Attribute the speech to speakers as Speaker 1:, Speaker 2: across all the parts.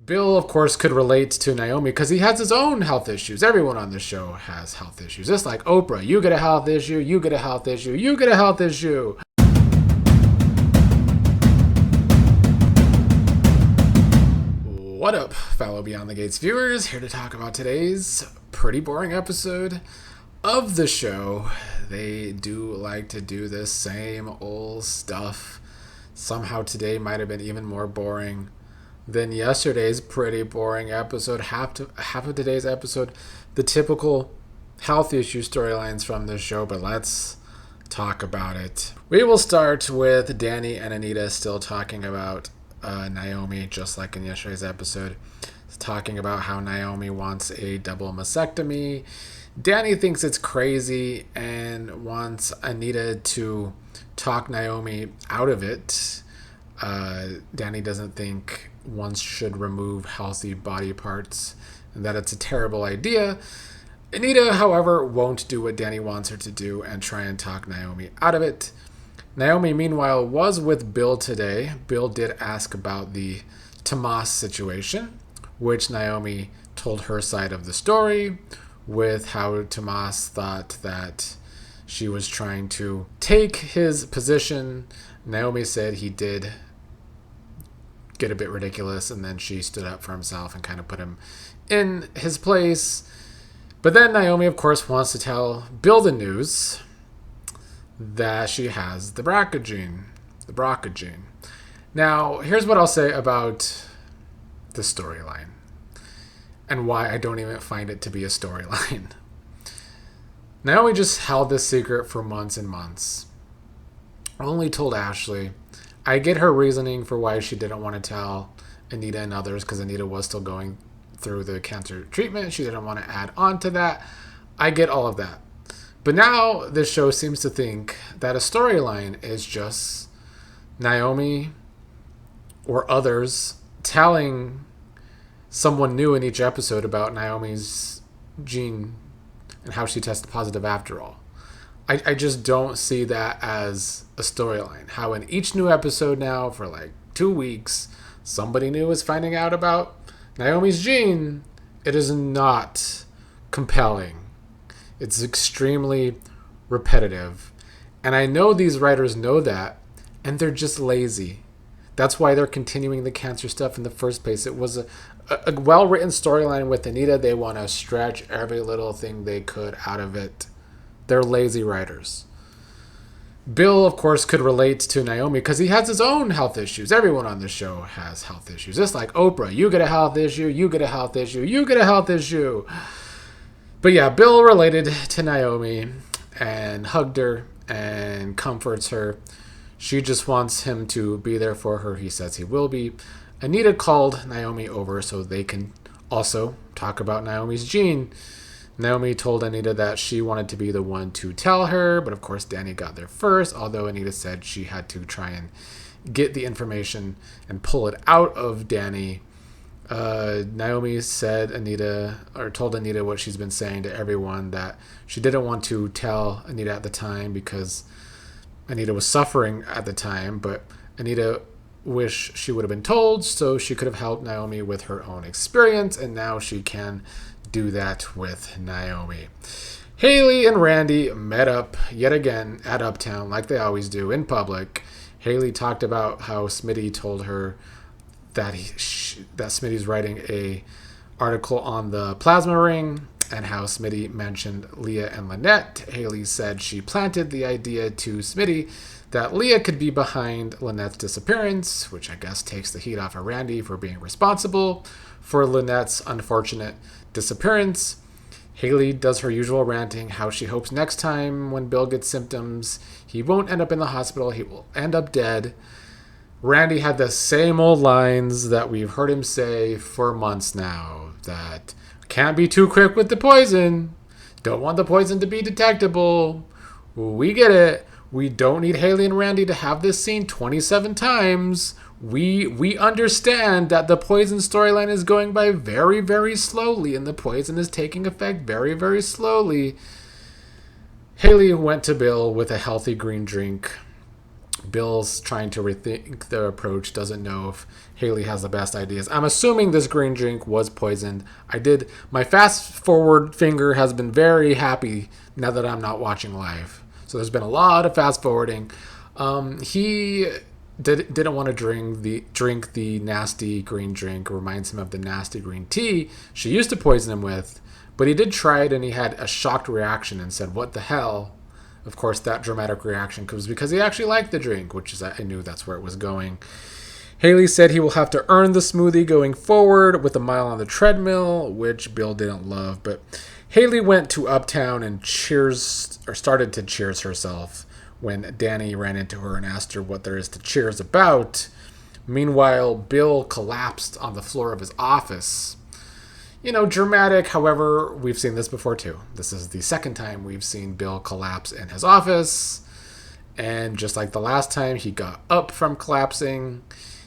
Speaker 1: Bill, of course, could relate to Naomi because he has his own health issues. Everyone on the show has health issues. Just like Oprah, you get a health issue, you get a health issue, you get a health issue. What up, fellow Beyond the Gates viewers? Here to talk about today's pretty boring episode of the show. They do like to do this same old stuff. Somehow today might have been even more boring than yesterday's pretty boring episode. Half of today's episode, the typical health issue storylines from this show, but let's talk about it. We will start with Danny and Anita still talking about Naomi, just like in yesterday's episode. Talking about how Naomi wants a double mastectomy. Danny thinks it's crazy and wants Anita to talk Naomi out of it. Danny doesn't think one should remove healthy body parts and that it's a terrible idea. Anita, however, won't do what Danny wants her to do and try and talk Naomi out of it. Naomi, meanwhile, was with Bill today. Bill did ask about the Tomas situation, which Naomi told her side of the story, with how Tomas thought that she was trying to take his position. Naomi said he did get a bit ridiculous, and then she stood up for himself and kind of put him in his place. But then Naomi, of course, wants to tell Bill the news that she has the BRCA gene. Now, here's what I'll say about the storyline and why I don't even find it to be a storyline. Naomi just held this secret for months and months. Only told Ashley. I get her reasoning for why she didn't want to tell Anita and others, because Anita was still going through the cancer treatment. She didn't want to add on to that. I get all of that. But now this show seems to think that a storyline is just Naomi or others telling someone new in each episode about Naomi's gene and how she tested positive after all. I just don't see that as a storyline. How in each new episode now, for like 2 weeks, somebody new is finding out about Naomi's gene. It is not compelling. It's extremely repetitive. And I know these writers know that, and they're just lazy. That's why they're continuing the cancer stuff in the first place. It was a well-written storyline with Anita. They want to stretch every little thing they could out of it. They're lazy writers. Bill, of course, could relate to Naomi because he has his own health issues. Everyone on the show has health issues. Just like Oprah, you get a health issue, you get a health issue, you get a health issue. But yeah, Bill related to Naomi and hugged her and comforts her. She just wants him to be there for her. He says he will be. Anita called Naomi over so they can also talk about Naomi's gene. Naomi told Anita that she wanted to be the one to tell her, but of course Danny got there first, although Anita said she had to try and get the information and pull it out of Danny. Naomi said told Anita what she's been saying to everyone, that she didn't want to tell Anita at the time because Anita was suffering at the time, but Anita wished she would have been told so she could have helped Naomi with her own experience, and now she can do that with Naomi. Hayley and Randy met up yet again at Uptown like they always do in public. Hayley talked about how Smitty told her that Smitty's writing a article on the plasma ring, and how Smitty mentioned Leah and Lynette. Hayley said she planted the idea to Smitty that Leah could be behind Lynette's disappearance, which I guess takes the heat off of Randy for being responsible for Lynette's unfortunate disappearance. Hayley does her usual ranting, how she hopes next time when Bill gets symptoms, he won't end up in the hospital, he will end up dead. Randy had the same old lines that we've heard him say for months now, that can't be too quick with the poison, don't want the poison to be detectable. We get it. We don't need Hayley and Randy to have this scene 27 times. We understand that the poison storyline is going by very, very slowly, and the poison is taking effect very, very slowly. Hayley went to Bill with a healthy green drink, Bill's trying to rethink the approach, doesn't know if Hayley has the best ideas. I'm assuming this green drink was poisoned. My fast forward finger has been very happy now that I'm not watching live. So there's been a lot of fast forwarding. He didn't want to drink the nasty green drink. It reminds him of the nasty green tea she used to poison him with. But he did try it and he had a shocked reaction and said, "What the hell?" Of course, that dramatic reaction was because he actually liked the drink, which is, I knew that's where it was going. Hayley said he will have to earn the smoothie going forward with a mile on the treadmill, which Bill didn't love. But Hayley went to Uptown and started to cheers herself when Danny ran into her and asked her what there is to cheers about. Meanwhile, Bill collapsed on the floor of his office. Dramatic. However, we've seen this before too. This is the second time we've seen Bill collapse in his office. And just like the last time he got up from collapsing,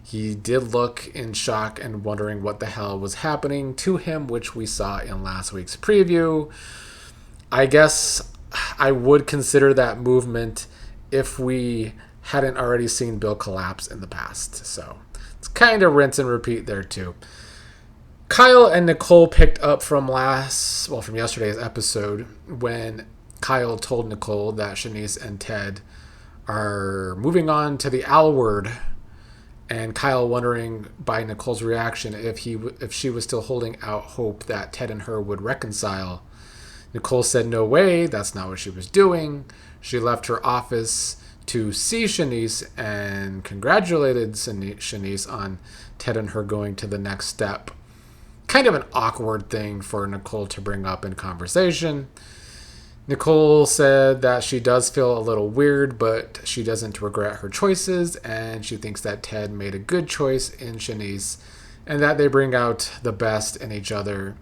Speaker 1: he did look in shock and wondering what the hell was happening to him, which we saw in last week's preview. I guess I would consider that movement if we hadn't already seen Bill collapse in the past. So it's kind of rinse and repeat there too. Kial and Nicole picked up from yesterday's episode when Kial told Nicole that Shanice and Ted are moving on to the L word, and Kial wondering by Nicole's reaction if she was still holding out hope that Ted and her would reconcile. Nicole said no way, that's not what she was doing. She left her office to see Shanice and congratulated Shanice on Ted and her going to the next step. Kind of an awkward thing for Nicole to bring up in conversation. Nicole said that she does feel a little weird, but she doesn't regret her choices, and she thinks that Ted made a good choice in Shanice, and that they bring out the best in each other.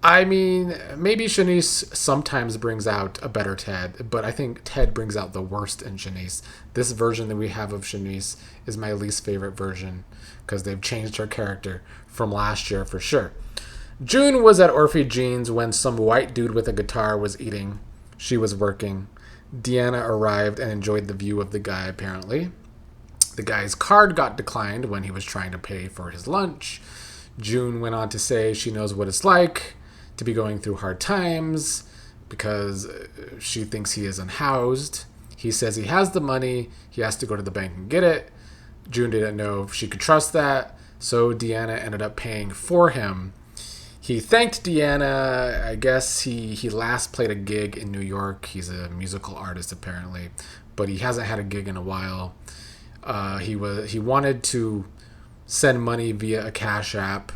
Speaker 1: I mean, maybe Shanice sometimes brings out a better Ted, but I think Ted brings out the worst in Shanice. This version that we have of Shanice is my least favorite version because they've changed her character from last year for sure. June was at Orphe Jean's when some white dude with a guitar was eating. She was working. Deanna arrived and enjoyed the view of the guy, apparently. The guy's card got declined when he was trying to pay for his lunch. June went on to say she knows what it's like to be going through hard times because she thinks he is unhoused. He says he has the money. He has to go to the bank and get it. June didn't know if she could trust that, so Deanna ended up paying for him. He thanked Deanna. I guess he last played a gig in New York. He's a musical artist apparently, but he hasn't had a gig in a while. He wanted to send money via a Cash App,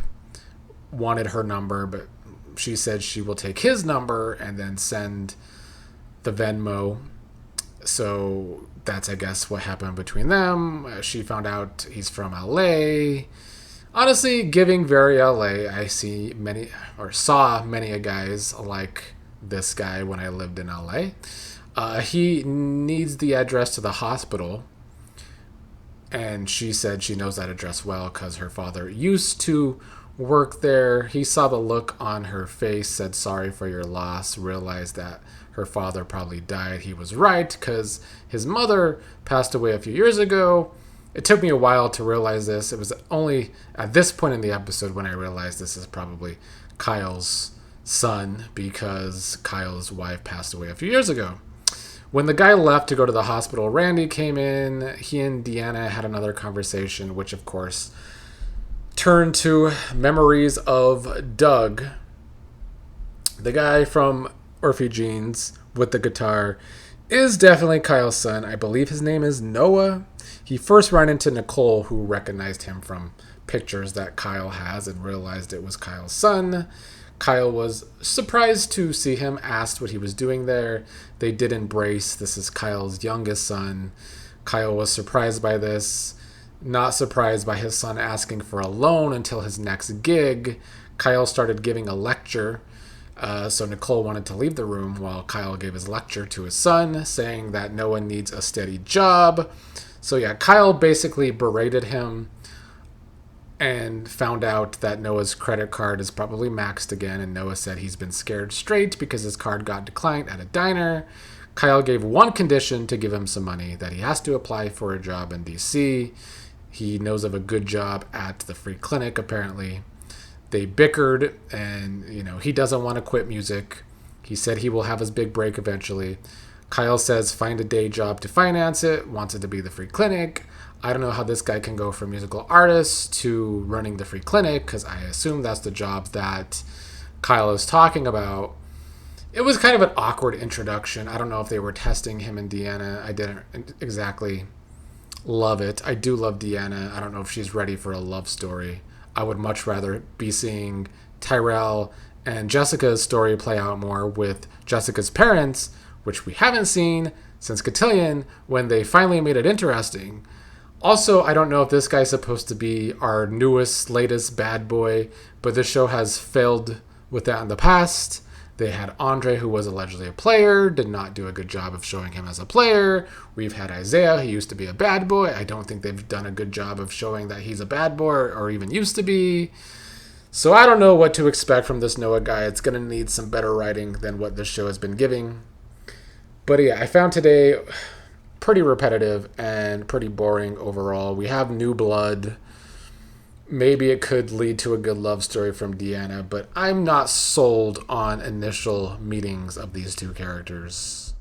Speaker 1: wanted her number, but she said she will take his number and then send the Venmo. So that's, I guess, what happened between them. She found out he's from LA. Honestly, giving very LA. I saw many a guys like this guy when I lived in LA. He needs the address to the hospital. And she said she knows that address well because her father used to work there. He saw the look on her face, said sorry for your loss, realized that her father probably died. He was right because his mother passed away a few years ago. It took me a while to realize this. It was only at this point in the episode when I realized this is probably Kyle's son because Kyle's wife passed away a few years ago. When the guy left to go to the hospital, Randy came in. He and Deanna had another conversation, which of course turned to memories of Doug, the guy from Orphe Jean's with the guitar, is definitely Kyle's son. I believe his name is Noah. He first ran into Nicole, who recognized him from pictures that Kyle has and realized it was Kyle's son. Kyle was surprised to see him, asked what he was doing there. They did embrace. This is Kyle's youngest son. Kyle was surprised by this, not surprised by his son asking for a loan until his next gig. Kyle started giving a lecture. So Nicole wanted to leave the room while Kyle gave his lecture to his son, saying that no one needs a steady job. So yeah, Kyle basically berated him and found out that Noah's credit card is probably maxed again, and Noah said he's been scared straight because his card got declined at a diner. Kial gave one condition to give him some money, that he has to apply for a job in DC. He knows of a good job at the free clinic, apparently. They bickered, and, he doesn't want to quit music. He said he will have his big break eventually. Kial says find a day job to finance it, wants it to be the free clinic. I don't know how this guy can go from musical artist to running the free clinic, because I assume that's the job that Kial is talking about. It was kind of an awkward introduction. I don't know if they were testing him and Deanna. I didn't exactly love it. I do love Deanna. I don't know if she's ready for a love story. I would much rather be seeing Tyrell and Jessica's story play out more with Jessica's parents, which we haven't seen since Cotillion, when they finally made it interesting. Also, I don't know if this guy's supposed to be our newest, latest bad boy, but this show has failed with that in the past. They had Andre, who was allegedly a player, did not do a good job of showing him as a player. We've had Isaiah, he used to be a bad boy. I don't think they've done a good job of showing that he's a bad boy, or even used to be. So I don't know what to expect from this Noah guy. It's going to need some better writing than what this show has been giving. But yeah, I found today pretty repetitive and pretty boring overall. We have new blood. Maybe it could lead to a good love story from Deanna, but I'm not sold on initial meetings of these two characters.